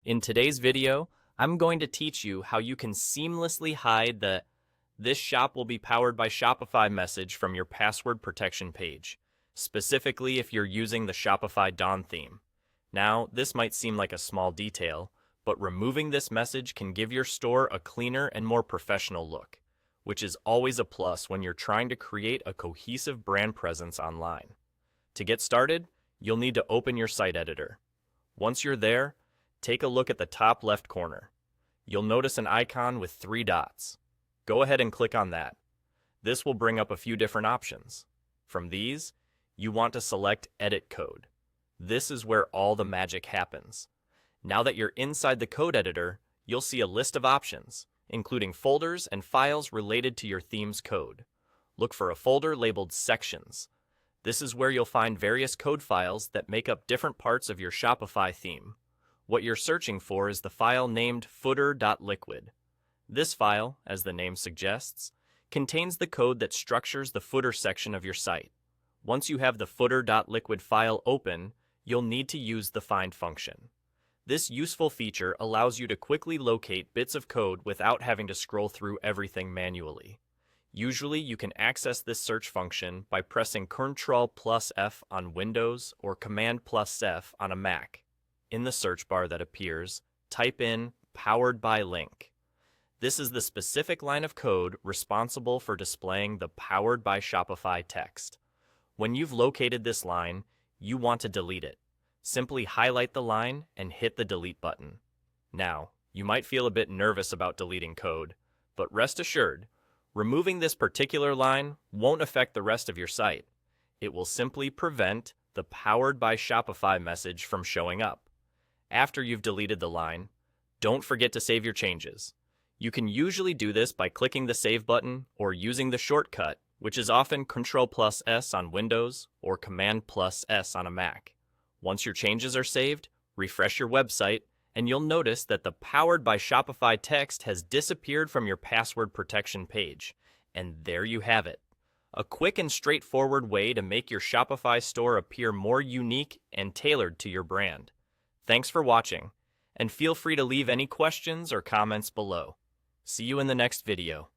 In today's video, I'm going to teach you how you can seamlessly hide the "This shop will be powered by Shopify" message from your password protection page, specifically if you're using the Shopify Dawn theme. Now, this might seem like a small detail, but removing this message can give your store a cleaner and more professional look, which is always a plus when you're trying to create a cohesive brand presence online. To get started, you'll need to open your site editor. Once you're there, take a look at the top left corner. You'll notice an icon with 3 dots. Go ahead and click on that. This will bring up a few different options. From these, you want to select Edit Code. This is where all the magic happens. Now that you're inside the code editor, you'll see a list of options, including folders and files related to your theme's code. Look for a folder labeled Sections. This is where you'll find various code files that make up different parts of your Shopify theme. What you're searching for is the file named footer.liquid. This file, as the name suggests, contains the code that structures the footer section of your site. Once you have the footer.liquid file open, you'll need to use the find function. This useful feature allows you to quickly locate bits of code without having to scroll through everything manually. Usually, you can access this search function by pressing Ctrl+F on Windows or Command+F on a Mac. In the search bar that appears, type in "powered by" link. This is the specific line of code responsible for displaying the "Powered by Shopify" text. When you've located this line, you want to delete it. Simply highlight the line and hit the delete button. Now, you might feel a bit nervous about deleting code, but rest assured, removing this particular line won't affect the rest of your site. It will simply prevent the "Powered by Shopify" message from showing up. After you've deleted the line, don't forget to save your changes. You can usually do this by clicking the Save button or using the shortcut, which is often Ctrl+S on Windows or Command+S on a Mac. Once your changes are saved, refresh your website, and you'll notice that the "Powered by Shopify" text has disappeared from your password protection page. And there you have it. A quick and straightforward way to make your Shopify store appear more unique and tailored to your brand. Thanks for watching, and feel free to leave any questions or comments below. See you in the next video.